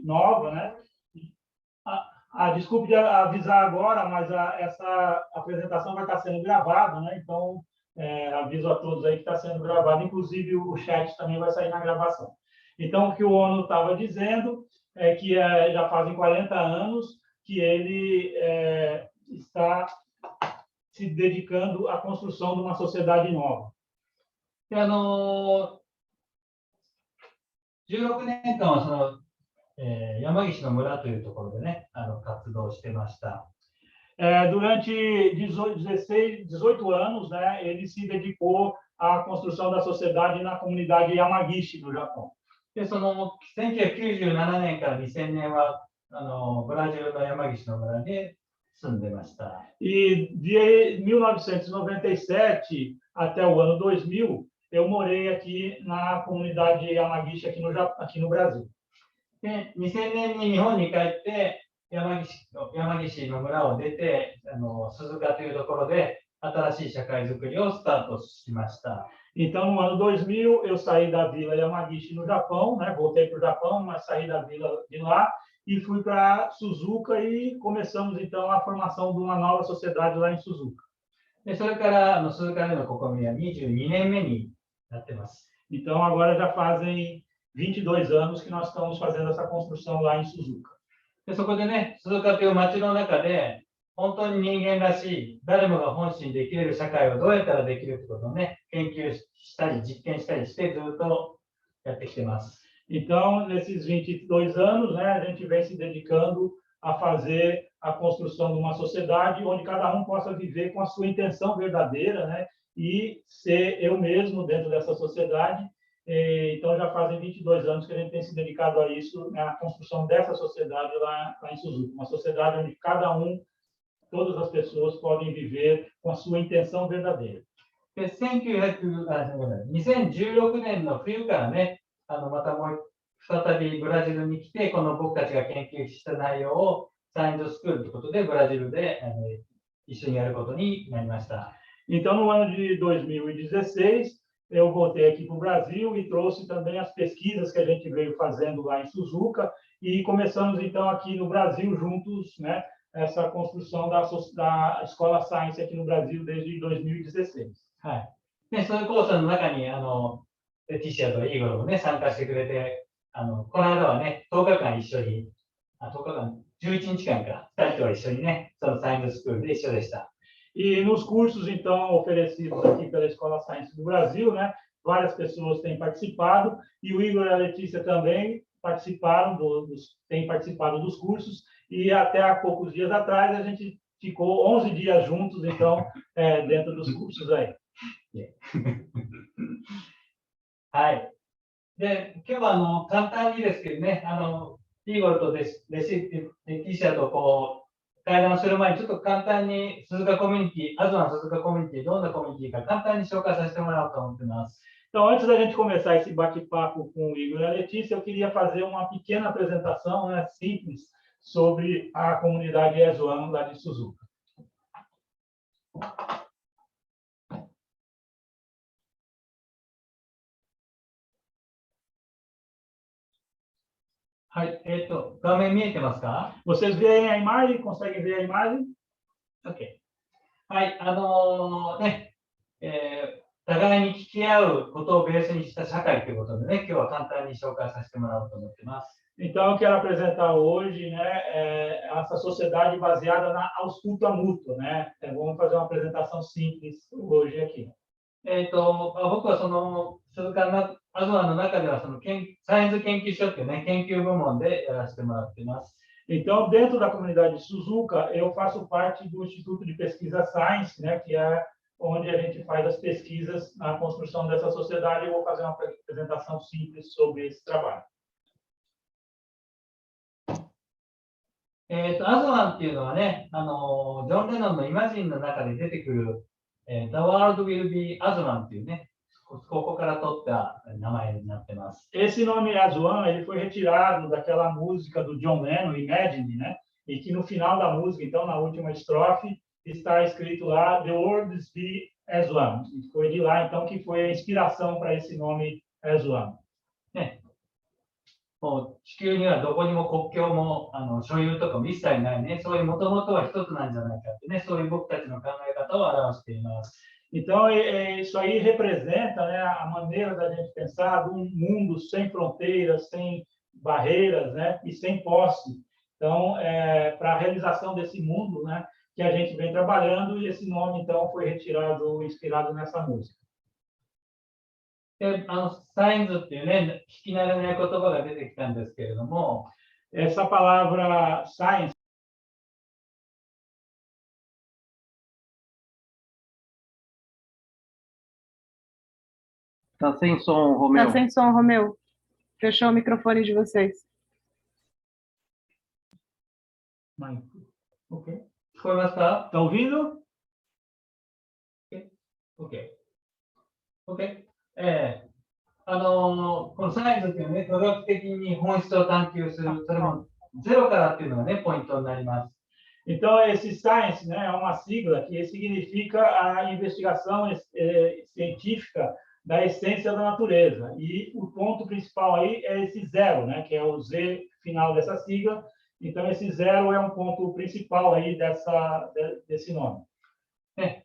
nova, né? Desculpe de avisar agora, mas essa apresentação vai estar sendo gravada, né? Então, aviso a todos aí que está sendo gravado, inclusive o chat também vai sair na gravação. Então, o que o ONU estava dizendo é que já fazem 40 anos que ele está se dedicando à construção de uma sociedade nova. 16年間はその山岸の村というところでね、活動してました。Durante 18 anos, né, ele se dedicou à construção da sociedade na comunidade Yamagishi, no Japão. で、その1997年から2000年はブラジルの山岸の村に住んでました。E de 1997 até o ano 2000, eu morei aqui na comunidade Yamagishi aqui no Brasil. で、2000年に日本に帰って山岸の村を出て鈴鹿というところで新しい社会づくりをスタートしました。Então, no ano 2000, eu saí da vila Yamagishi no Japão, né? Voltei para o Japão, mas saí da vila de lá e fui para Suzuka e começamos então a formação de uma nova sociedade lá em Suzuka. で、それから鈴鹿での試みは22年目になってます。 Então, agora já fazem 22 anos que nós estamos fazendo essa construção lá em Suzuka. で、そこでね、鈴鹿という街の中で本当に人間らしい誰もが本心で生きれる社会をどうやったらできるってことをね、研究したり実験したりしてずっとやってきてます。 Então, nesses 22 anos, né, a gente vem se dedicando a fazer a construção de uma sociedade onde cada um possa viver com a sua intenção verdadeira, né, e ser eu mesmo dentro dessa sociedade. Então, já fazem 22 anos que a gente tem se dedicado a isso, né, a construção dessa sociedade lá em Suzuka. Uma sociedade onde cada um, todas as pessoas podem viver com a sua intenção verdadeira. で、2016年の冬からね、また再びブラジルに来て、この僕たちが研究した内容をサイエンススクールということで、ブラジルで一緒にやることになりました。 Então, no ano de 2016, eu voltei aqui para o Brasil e trouxe também as pesquisas que a gente veio fazendo lá em Suzuka e começamos então aqui no Brasil juntos, né, essa construção da Escola Science aqui no Brasil desde 2016. はい。で、そういうコースの中にレティシアとイーゴルもね、参加してくれて、この間はね、10日間一緒に、10日間、11日間か、2人と一緒にね、そのサイエンススクールで一緒でした。 E nos cursos, então, oferecidos aqui pela Escola Science do Brasil, né, várias pessoas têm participado, e o Igor e a Letícia também têm participado dos cursos, e até há poucos dias atrás a gente ficou 11 dias juntos, então, dentro dos cursos aí. はい。で、今日は簡単にですけどね、イーゴルとレティシアとこう、会談する前にちょっと簡単に鈴鹿コミュニティ、アズワン鈴鹿コミュニティ、どんなコミュニティか簡単に紹介させてもらおうと思ってます。 Então, antes da gente começar esse bate-papo com o Igor e a Letícia, eu queria fazer uma pequena apresentação, né, simples sobre a comunidade Azuan lá de Suzuka. はい、画面見えてますか？ Vocês veem a imagem? Conseguem ver a imagem? OK。はい、ね、互いに聞き合うことをベースにした社会ということでね、今日は簡単に紹介させてもらおうと思ってます。 Então, eu quero apresentar hoje, né, essa sociedade baseada na ausculta mútua, né? Vamos fazer uma apresentação simples hoje aqui. 僕はその鈴鹿のアズワンの中ではサイエンス研究所っていうね、研究部門でやらせてもらっています。 Então, dentro da comunidade de Suzuka, eu faço parte do Instituto de Pesquisa Science, né, que é onde a gente faz as pesquisas na construção dessa sociedade. Eu vou fazer uma apresentação simples sobre esse trabalho. アズワンっていうのはね、ジョン・レノンのイマジンの中で出てくるThe World Will Be Azwan っていうね、ここから取った名前になってます。 Esse nome Azuan, ele foi retirado daquela música do John Lennon, Imagine, né? E que no final da música, então, na última estrofe, está escrito lá The World Will Be Azuan. E foi de lá, então, que foi a inspiração para esse nome Azuan. ね。もう地球にはどこにも国境も所有とかも一切ないね、そういうもともとは一つなんじゃないかってね、そういう僕たちの考え方を表しています。Então, isso aí representa, né, a maneira da gente pensar de um mundo sem fronteiras, sem barreiras, né, e sem posse. Então, para a realização desse mundo, né, que a gente vem trabalhando, e esse nome, então, foi retirado, inspirado nessa música. で、サインズっていうね、聞き慣れない言葉が出てきたんですけれども、essa palavra science Tá sem som, Romeu. Tá sem som, Romeu. Fechou o microfone de vocês. Ok. 聞こえますか？ Tá ouvindo? OK。OK。このサイエンスっていうのはね、科学的に本質を探求する、それもゼロからっていうのがね、ポイントになります。Então, esse science, né, é uma sigla que significa a investigação científica da essência da natureza. E o ponto principal aí é esse zero, né, que é o Z final dessa sigla. Então, esse zero é um ponto principal aí desse nome. ね、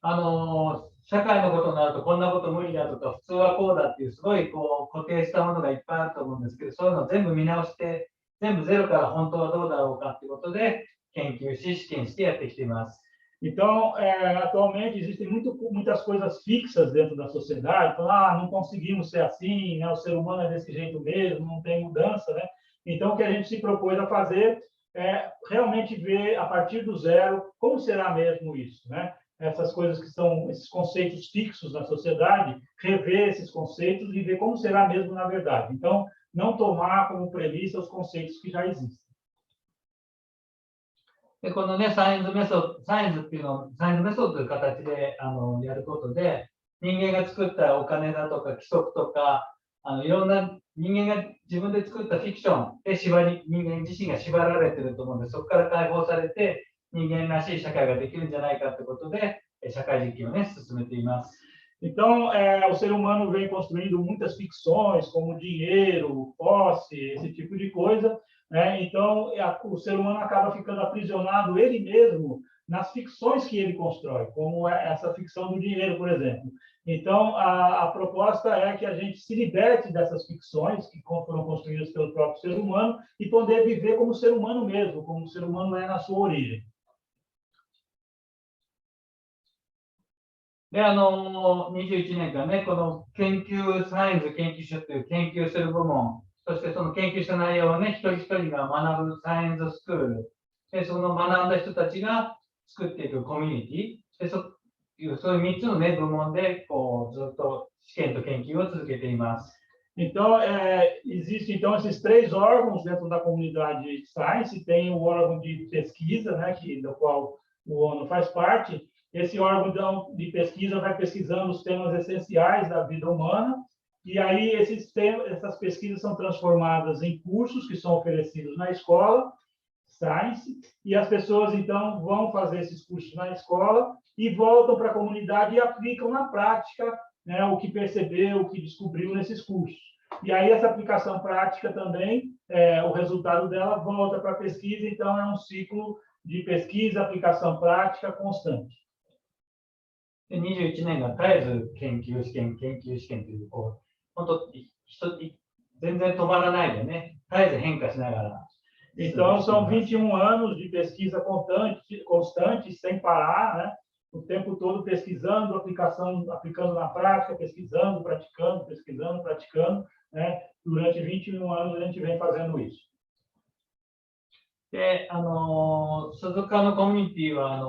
社会のことになるとこんなこと無理だとか普通はこうだっていうすごいこう固定したものがいっぱいあると思うんですけど、そういうのを全部見直して全部ゼロから本当はどうだろうかっていうことで研究し試験してやってきています。Então, atualmente existem muitas coisas fixas dentro da sociedade. Então, não conseguimos ser assim, né? O ser humano é desse jeito mesmo, não tem mudança, né? Então, o que a gente se propôs a fazer é realmente ver a partir do zero como será mesmo isso, né? Essas coisas que são esses conceitos fixos na sociedade, rever esses conceitos e ver como será mesmo na verdade. Então, não tomar como premissa os conceitos que já existem. で、このね、サイエンスメソッドという形でやることで、人間が作ったお金だとか規則とか、いろんな人間が自分で作ったフィクションで人間自身が縛られていると思うので、そこから解放されて、人間らしい社会ができるんじゃないかということで、社会実験をね、進めています。Então, o ser humano vem construindo muitas ficções, como dinheiro, posse, esse tipo de coisa, né? Então, o ser humano acaba ficando aprisionado ele mesmo nas ficções que ele constrói, como essa ficção do dinheiro, por exemplo. Então, a proposta é que a gente se liberte dessas ficções que foram construídas pelo próprio ser humano e poder viver como ser humano mesmo, como o ser humano é na sua origem. で、21年間ね、このサイエンス研究所という研究する部門、そしてその研究した内容をね、一人一人が学ぶサイエンススクール、で、その学んだ人たちが作っていくコミュニティ、でそういう3つのね、部門で、こう、ずっと試験と研究を続けています。Então, existem então esses 3 órgãos dentro da comunidade Science. Tem o órgão de pesquisa, né, do qual o ONU faz parte. Esse órgão de pesquisa vai pesquisando os temas essenciais da vida humana, e aí essas pesquisas são transformadas em cursos que são oferecidos na escola, Science, e as pessoas, então, vão fazer esses cursos na escola e voltam para a comunidade e aplicam na prática, né, o que percebeu, o que descobriu nesses cursos. E aí essa aplicação prática também, o resultado dela volta para a pesquisa, então é um ciclo de pesquisa, aplicação prática constante. で21年が絶えず研究試験という、こう、本当、全然止まらないでね、絶えず変化しながら。Então, são 21 anos de pesquisa constante, sem parar, né? O tempo todo pesquisando, aplicando na prática, pesquisando, praticando, né? Durante 21 anos a gente vem fazendo isso. で、鈴鹿のコミュニティは、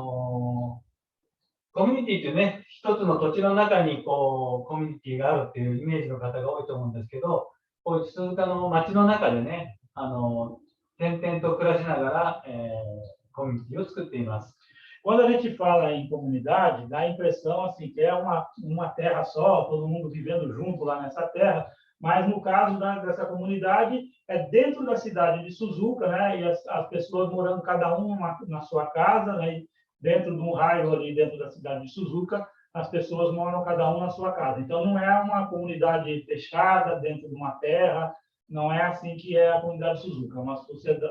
コミュニティってね、一つの土地の中にこうコミュニティがあるっていうイメージの方が多いと思うんですけど、こういう鈴鹿の街の中でね、点々と暮らしながら、コミュニティを作っています。Quando a gente fala em comunidade, dá a impressão assim, que é uma terra só, todo mundo vivendo junto lá nessa terra, mas no caso dessa comunidade, é dentro da cidade de Suzuka, né? E as pessoas morando cada um na sua casa, né? Dentro de um raio ali dentro da cidade de Suzuka, as pessoas moram cada um na sua casa. Então, não é uma comunidade fechada dentro de uma terra, Não é assim que é a comunidade Suzuka, é uma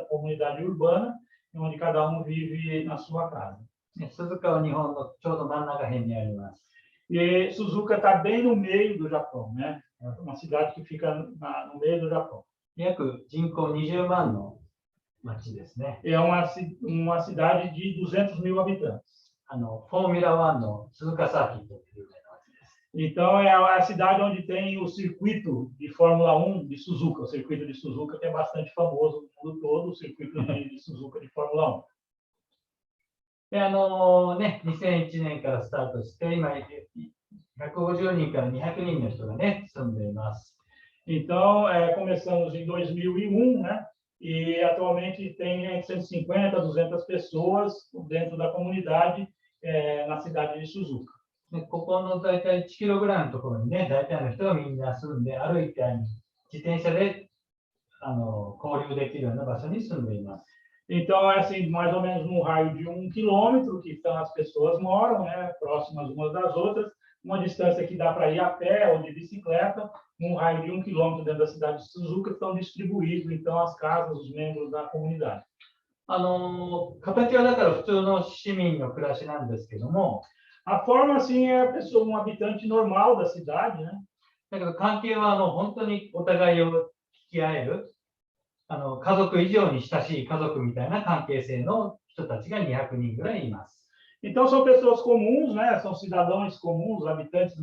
comunidade urbana, onde cada um vive na sua casa. 鈴鹿は日本のちょうど真ん中辺にあります。 E Suzuka está bem no meio do Japão, né? É uma cidade que fica no meio do Japão. 約人口20万の町ですね。 É uma cidade de 200 mil habitantes. フォーミュラ1の鈴鹿サーキットという有名な町です。 Então, é a cidade onde tem o circuito de Fórmula 1 de Suzuka, o circuito de Suzuka, que é bastante famoso no mundo todo, o circuito de Suzuka de Fórmula 1. で、2001年からスタートして、今、150人から200人の人がね、住んでいます。 Então, começamos em 2001, né? E atualmente tem entre 150 a 200 pessoas dentro da comunidade na cidade de Suzuka. で、ここの大体1キロぐらいのところにね、大体の人がみんな住んで、歩いて自転車で交流できるような場所に住んでいます。 Então, é assim, mais ou menos no raio de 1 quilômetro que as pessoas moram, né? Próximas umas das outras, uma distância que dá para ir a pé ou de bicicleta, num raio de 1 quilômetro dentro da cidade de Suzuka, estão distribuídos, então, as casas, os membros da comunidade. 形はだから普通の市民の暮らしなんですけども、 A forma, assim, é a pessoa, um habitante normal da cidade, né? だけど関係は本当にお互いを引き合える、家族以上に親しい家族みたいな関係性の人たちが200人ぐらいいます。 Então, são pessoas comuns, né? São cidadãos comuns, habitantes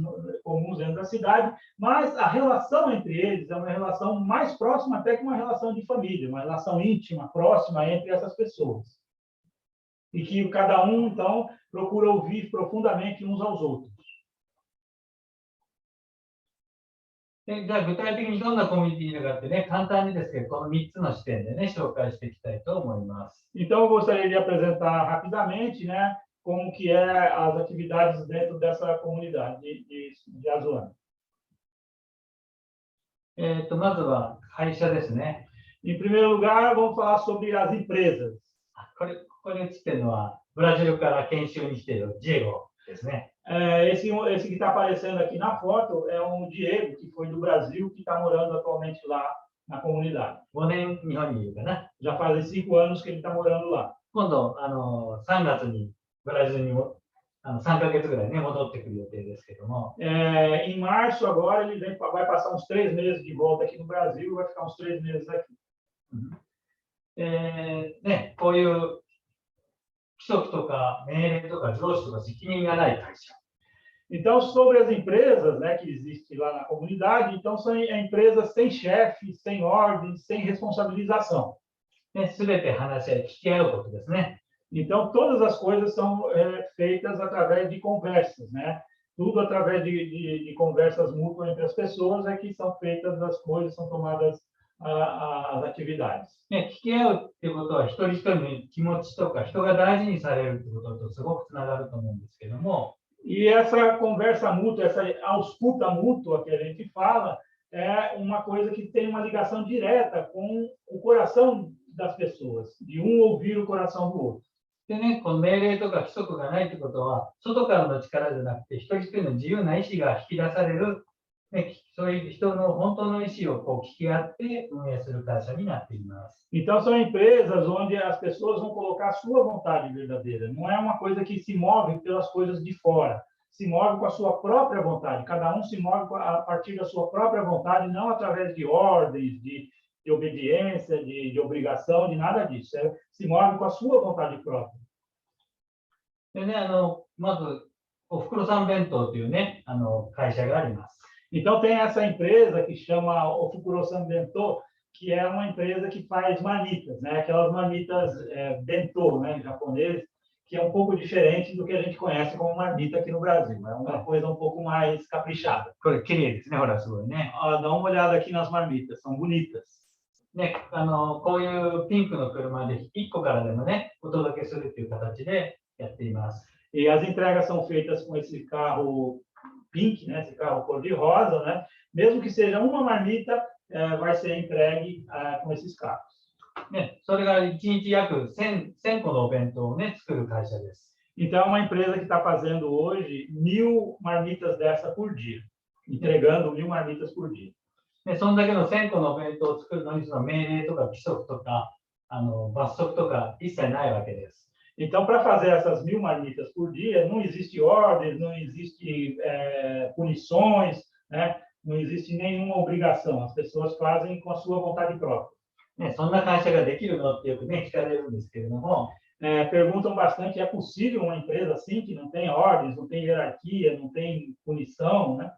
comuns dentro da cidade, mas a relação entre eles é uma relação mais próxima até que uma relação de família, uma relação íntima, próxima entre essas pessoas. E que cada um, então, procura ouvir profundamente uns aos outros. で、じゃあ具体的にどんなコミュニティがあってね、簡単にですけど、この3つの視点でね、紹介していきたいと思います。 Então, eu gostaria de apresentar rapidamente, né? Como que as atividades dentro dessa comunidade de Azuana. まずは会社ですね。 Em primeiro lugar, vamos falar sobre as empresas. ここに映ってるのは、ブラジルから研修に来ているジェゴですね。 Esse que está aparecendo aqui na foto é um Diego, que foi do Brasil, que está morando atualmente lá na comunidade. 5年日本にいるかな。 Já fazem 5 anos que ele está morando lá. 今度、3月にブラジルにも3ヶ月ぐらいね、戻ってくる予定ですけども。 Em março, agora, ele vai passar uns 3 meses de volta aqui no Brasil, vai ficar uns 3 meses aqui. こういう規則とか命令とか上司とか責任がない会社。 Então, sobre as empresas, né, que existem lá na comunidade, então são empresas sem chefe, sem ordem, sem responsabilização. すべて話し合い、聞き合うことですね。 Então, todas as coisas são feitas através de conversas, né? Tudo através de conversas mútuas entre as pessoas é que são feitas as coisas, são tomadas as atividades. 聞き合うっていうことは、一人一人の気持ちとか、人が大事にされるってこととすごくつながると思うんですけども。 E essa conversa mútua, essa ausculta mútua que a gente fala, é uma coisa que tem uma ligação direta com o coração das pessoas, de um ouvir o coração do outro. でね、この命令とか規則がないってことは、外からの力じゃなくて、一人一人の自由な意思が引き出される、そういう人の本当の意思を聞き合って運営する会社になっています。 Então, são empresas onde as pessoas vão colocar a sua vontade verdadeira. Não é uma coisa que se move pelas coisas de fora. Se move com a sua própria vontade. Cada um se move a partir da sua própria vontade, não através de ordens, de obediência, de obrigação, de nada disso. Se move com a sua vontade própria. でね、まず、おふくろさん弁当というね、会社があります。 Então, tem essa empresa que chama Ofukuro-san Bento, que é uma empresa que faz marmitas, né? Aquelas marmitas bento, né, em japonês, que é um pouco diferente do que a gente conhece como marmita aqui no Brasil. É uma coisa um pouco mais caprichada. これ、綺麗ですね、ほら、すごいね。Dá uma olhada aqui nas marmitas, são bonitas. ね、こういうピンクの車で1個からでもね、お届けするという形でやっています。 E as entregas são feitas com esse carro pink, né? Esse carro cor-de-rosa, né? Mesmo que seja uma marmita, vai ser entregue com esses carros. ね、それが1日約1000個のお弁当をね、作る会社です。 Então, é uma empresa que está fazendo hoje 1000 marmitas dessa por dia, entregando 1000 marmitas por dia. で、そんだけの1000個のお弁当を作るのに、その命令とか規則とか、罰則とか一切ないわけです。Então, para fazer essas 1000 marmitas por dia, não existe ordens, não existe punições, né? Não existe nenhuma obrigação. As pessoas fazem com a sua vontade própria. ね、そんな会社ができるのってよくね、聞かれるんですけれども、perguntam bastante, é possível uma empresa assim, que não tem ordens, não tem hierarquia, não tem punição, né?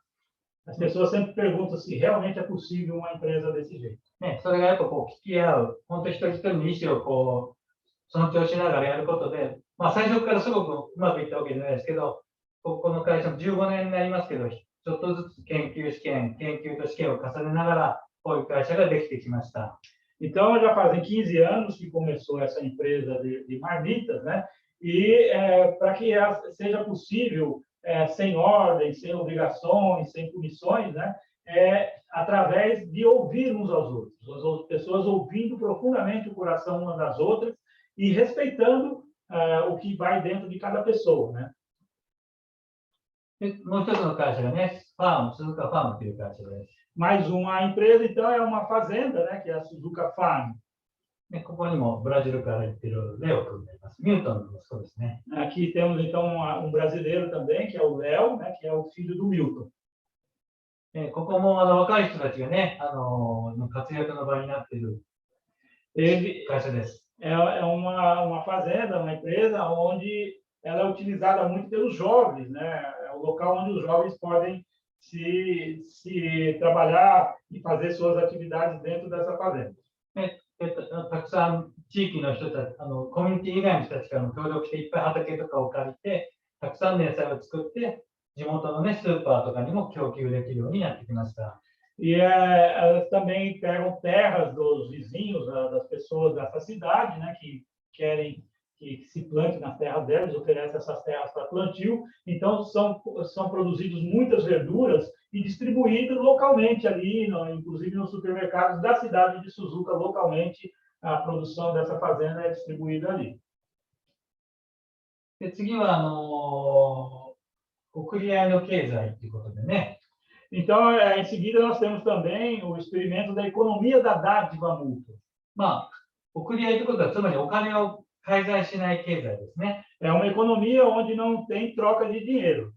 As pessoas sempre perguntam se realmente é possível uma empresa desse jeito. ね、それがやっぱこう聞き合う、本当一人一人の意思をこう尊重しながらやることで、まあ最初からすごくうまくいったわけじゃないですけど、この会社も15年になりますけど、ちょっとずつ研究と試験を重ねながら、こういう会社ができてきました。Então, já fazem 15 anos que começou essa empresa de marmitas, né? E para que seja possível, sem ordem, sem obrigações, sem punições, né? Através de ouvir uns aos outros. As pessoas ouvindo profundamente o coração umas das outras e respeitando o que vai dentro de cada pessoa, né? で、もう一つの会社がね、Suzuka Farm という会社です。Mais uma empresa, então, é uma fazenda, né? Que é a Suzuka Farm. ね、ここにもブラジルから行っているレオ君がいます。ミュートンの息子ですね。Aqui temos, então, brasileiro também, que é o Léo, né? Que é o filho do Milton. ここも若い人たちがね、活躍の場になっている会社です。É uma fazenda, uma empresa onde ela é utilizada muito pelos jovens, né? É o local onde os jovens podem se trabalhar e fazer suas atividades dentro dessa fazenda. たくさん地域の人たち、コミュニティ以外の人たちからも協力していっぱい畑とかを借りて、たくさんの野菜を作って、地元のね、スーパーとかにも供給できるようになってきました。E elas também pegam terras dos vizinhos, das pessoas dessa cidade, né, que querem que se plante nas terras delas, oferecem essas terras para plantio. Então, são produzidas muitas verduras e distribuídas localmente ali, inclusive nos supermercados da cidade de Suzuka, localmente, a produção dessa fazenda é distribuída ali. で、次は、送り合いの経済ということでね。Então, em seguida, nós temos também o experimento da economia da dádiva mútua. まあ、送り合いということは、つまりお金を介在しない経済ですね。É uma economia onde não tem troca de dinheiro.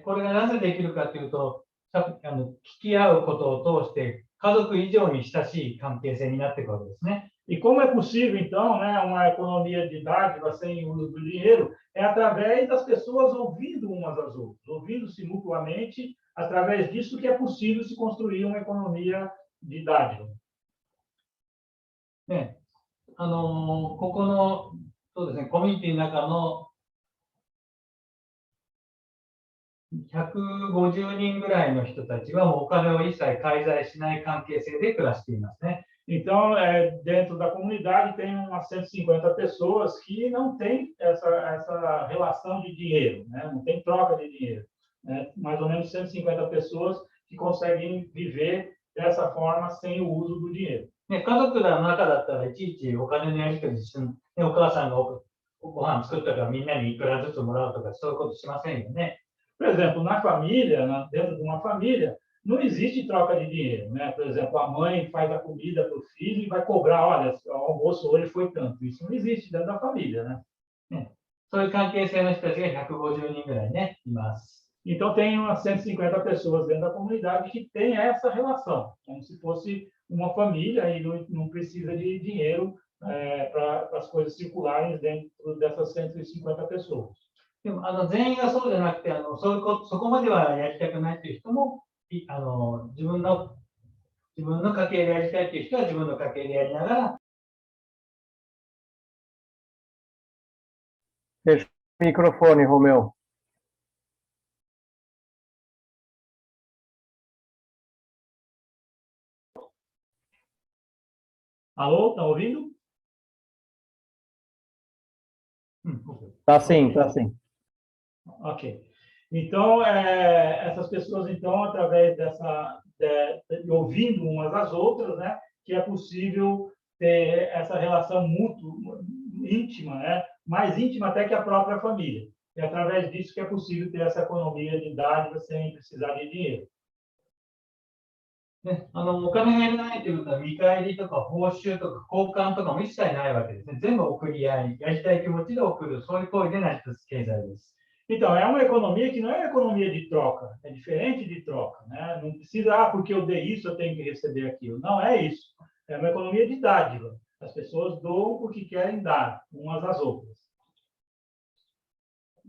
これがなぜできるかというと、聞き合うことを通して、家族以上に親しい関係性になっていくわけですね。E como é possível, então, né, uma economia de dádiva sem uso do dinheiro? É através das pessoas ouvindo umas às outras, ouvindo-se mutuamente. Através disso que é possível se construir uma economia de dádiva. ね、ここの、そうですね、コミュニティの中の150人ぐらいの人たちはもうお金を一切介在しない関係性で暮らしていますね。Então, dentro da comunidade tem umas 150 pessoas que não têm essa relação de dinheiro, né? Não tem troca de dinheiro. Né? Mais ou menos 150 pessoas que conseguem viver dessa forma sem o uso do dinheiro. ね、家族の中だったらいちいちお金のやり取りして、ね、お母さんがご飯作ったからみんなにいくらずつもらうとかそういうことしませんよね。Por exemplo, na família, dentro de uma família, não existe troca de dinheiro, né? Por exemplo, a mãe faz a comida para o filho e vai cobrar, olha, o almoço hoje foi tanto. Isso não existe dentro da família, né? そういう関係性の人たちが150人ぐらいね、います。Então, tem umas 150 pessoas dentro da comunidade que tem essa relação, como se fosse uma família e não precisa de dinheiro para as coisas circularem dentro dessas 150 pessoas. でも全員がそうじゃなくてそこまではやりたくないという人も自分の家計でやりたいという人は自分の家計でやりながら。Fecha o microfone, Romeu. Alô, tá ouvindo? Tá sim, tá sim. Ok. Então, essas pessoas, então, através de ouvindo umas às outras, né, que é possível ter essa relação mútua, íntima, né, mais íntima até que a própria família. É através disso que é possível ter essa economia de dádiva sem precisar de dinheiro. ね、お金がいらないということは、見返りとか報酬とか交換とかも一切ないわけですね。全部送り合い、やりたい気持ちで送る、そういう行為で成り立つ経済です。Então, é uma economia que não é uma economia de troca, é diferente de troca, né? Não precisa, porque eu dei isso, eu tenho que receber aquilo. Não é isso. É uma economia de dádiva. As pessoas doam porque querem dar umas às outras.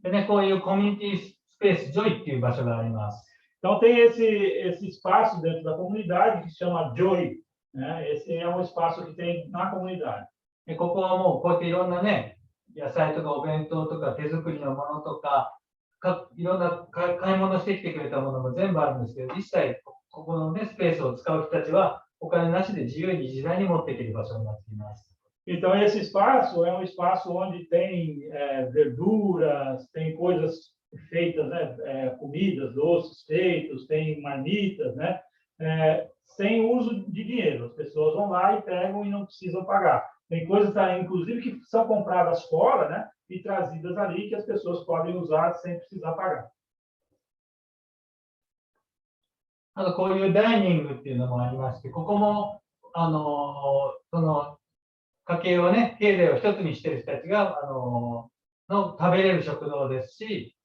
でね、こういうコミュニティスペース、ジョイっていう場所があります。Então, tem esse espaço dentro da comunidade que se chama Joy, né? Esse é um espaço que tem na comunidade. で、ここはもうこうやっていろんなね、野菜とかお弁当とか手作りのものとか、いろんな買い物してきてくれたものも全部あるんですけど、実際ここのね、スペースを使う人たちはお金なしで自由に自在に持っていける場所になっています。Então, esse espaço é um espaço onde tem verduras, tem coisas feitas, né? Comidas, doces feitos, tem marmitas, né? Sem uso de dinheiro. As pessoas vão lá e pegam e não precisam pagar. Tem coisas, inclusive, que são compradas fora, né? E trazidas ali que as pessoas podem usar sem precisar pagar. あと、こういうダイニングっていうのもありまして、ここも、その、家計をね、経済を一つにしている人たちが、食べれる食堂ですし、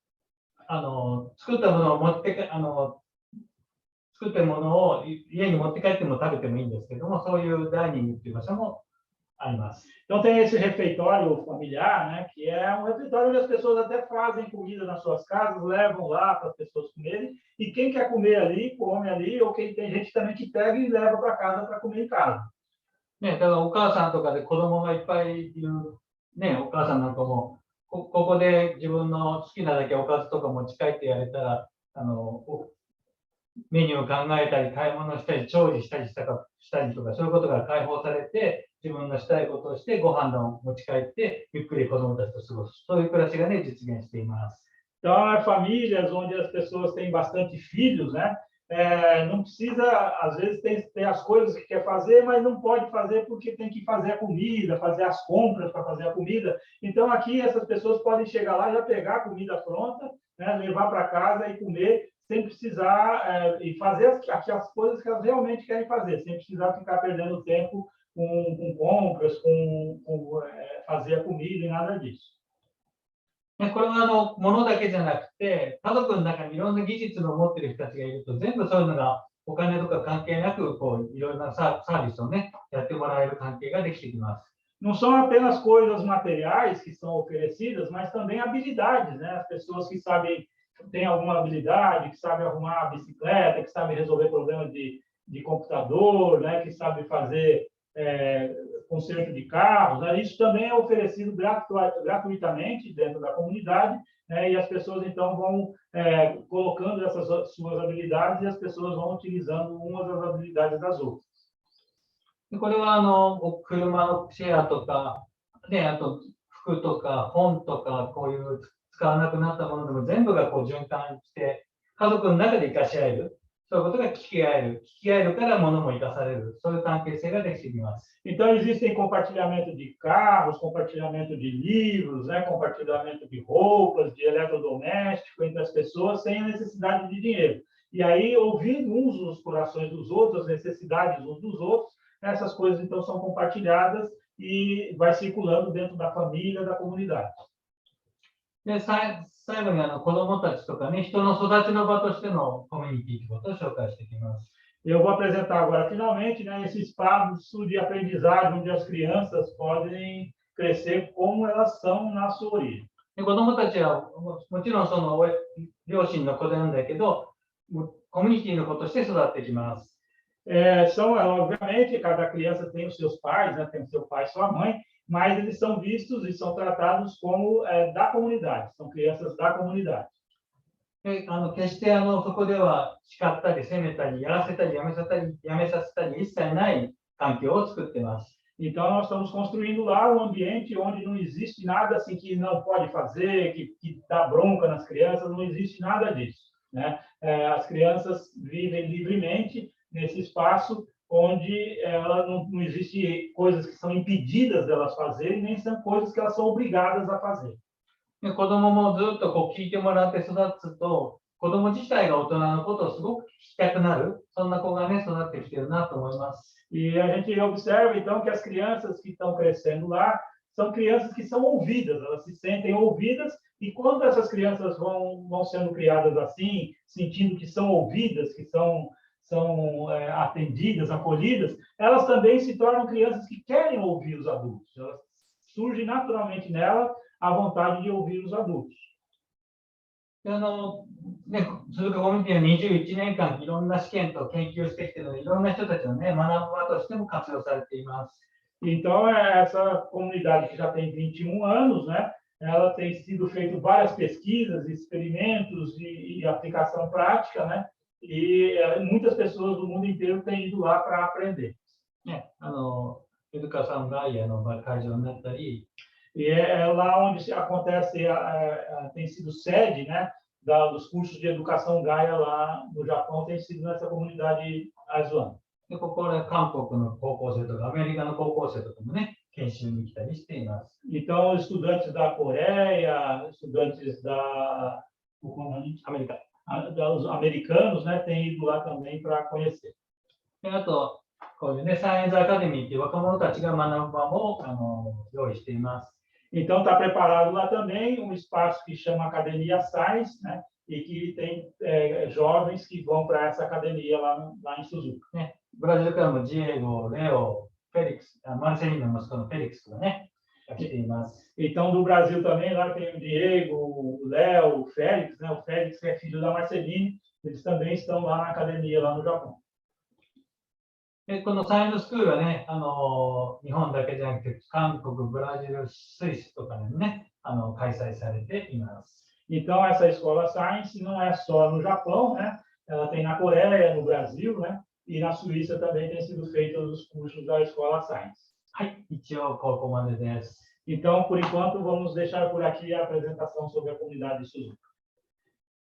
作ったものを作ったものを家に持って帰っても食べてもいいんですけども、そういうダイニングっていう場所もあります。Então, tem esse refeitório familiar, né, que é um refeitório onde as pessoas até fazem comida nas suas casas, levam lá para as pessoas comerem, e quem quer comer ali, come ali, ou quem tem gente também que pega e leva para casa para comer em casa. ね、だからお母さんとかで子供がいっぱいいる、ね、お母さんなんかも、ここで自分の好きなだけおかずとか持ち帰ってやれたら、メニューを考えたり、買い物したり、調理したりとか、そういうことが解放されて、自分のしたいことをして、ご飯を持ち帰って、ゆっくり子供たちと過ごす。そういう暮らしがね、実現しています。Então, famílias onde as pessoas têm bastante filhos, né? Não precisa, às vezes, tem as coisas que quer fazer, mas não pode fazer porque tem que fazer a comida, fazer as compras para fazer a comida. Então, aqui, essas pessoas podem chegar lá, já pegar a comida pronta, né? Levar para casa e comer, sem precisar e fazer aquelas coisas que elas realmente querem fazer, sem precisar ficar perdendo tempo com compras, com fazer a comida e nada disso. これは物だけじゃなくて、家族の中にいろんな技術を持っている人たちがいると、全部そういうのがお金とか関係なく、いろんなサービスをね、やってもらえる関係ができてきます。Não são apenas coisas materiais que são oferecidas, mas também habilidades, né? As pessoas que sabem, têm alguma habilidade, que sabem arrumar a bicicleta, que sabem resolver problemas de computador, né? Que sabem fazer conserto de carros, né? Isso também é oferecido gratuitamente dentro da comunidade, né? E as pessoas então vão colocando essas suas habilidades e as pessoas vão utilizando umas das habilidades das outras. これは車のシェアとか、ね、あと服とか本とか、こういう使わなくなったものでも全部が循環して、家族の中で生かし合える。そういうことが聞き合えるから物も生かされる、そういう関係性ができてきます。Então, existem compartilhamento de carros, compartilhamento de livros, né? Compartilhamento de roupas, de eletrodoméstico entre as pessoas sem a necessidade de dinheiro. E aí, ouvindo uns os corações dos outros, as necessidades uns dos outros, essas coisas então são compartilhadas e vai circulando dentro da família, da comunidade. で、最後に子どもたちとかね、人の育ちの場としてのコミュニティということを紹介していきます。Eu vou apresentar agora, finalmente, né, esse espaço de aprendizagem onde as crianças podem crescer como elas são na sua origem. で、子どもたちはもちろんその両親の子なんだけど、コミュニティの子として育ってきます。Obviamente, cada criança tem os seus pais, né, tem o seu pai e sua mãe, mas eles são vistos e são tratados como da comunidade, são crianças da comunidade. 決してそこでは叱ったり責めたりやらせたりやめさせたり一切ない環境を作っています。Então, nós estamos construindo lá um ambiente onde não existe nada assim que não pode fazer, que dá bronca nas crianças, não existe nada disso, né? As crianças vivem livremente nesse espaço onde não existe coisas que são impedidas delas fazerem, nem são coisas que elas são obrigadas a fazer. 子供もずっと聞いてもらって育つと、子供自体が大人のことをすごく聞きたくなる、そんな子がね、育ってきてるなと思います。E a gente observa, então, que as crianças que estão crescendo lá são crianças que são ouvidas, elas se sentem ouvidas, e quando essas crianças vão sendo criadas assim, sentindo que são ouvidas, que são atendidas, acolhidas, elas também se tornam crianças que querem ouvir os adultos. Elas surge naturalmente nela a vontade de ouvir os adultos. ね、鈴鹿コミュニティは21年間いろんな試験と研究をしてきているので、いろんな人たちのね、学ぶ場としても活用されています。Então, essa comunidade que já tem 21 anos, né, ela tem sido feito várias pesquisas, experimentos e aplicação prática, né, e muitas pessoas do mundo inteiro têm ido lá para aprender. ね、educação Gaiaの会場になったり、E é lá onde acontece, tem sido sede, né, dos cursos de educação Gaia lá no Japão, tem sido nessa comunidade Aizuan. で、ここで韓国の高校生とかアメリカの高校生とかもね、研修に来たりしています。Então, estudantes da Coreia, estudantes da América. Dos americanos, né, têm ido lá também para conhecer. で、あと、こういうね、サイエンスアカデミーっていう若者たちが学ぶ場も用意しています。Então, está preparado lá também um espaço que chama Academia Science, né, e que tem jovens que vão para essa academia lá em Suzuka. ね、ブラジルからもジエゴ、レオ、フェリックス、マルセリーノの息子のフェリックスがね、来ています。Então, do Brasil também, lá tem o Diego, o Léo, o Félix, né? O Félix é filho da Marceline, eles também estão lá na academia, lá no Japão. で、このサイエンススクールはね、日本だけじゃなくて、韓国、ブラジル、スイスとかでもね、開催されています。Então, essa escola Science não é só no Japão, né? Ela tem na Coreia, no Brasil, né? E na Suíça também tem sido feitos os cursos da escola Science. はい、一応ここまでです。Então, por enquanto, vamos deixar por aqui a apresentação sobre a comunidade de Suzuka.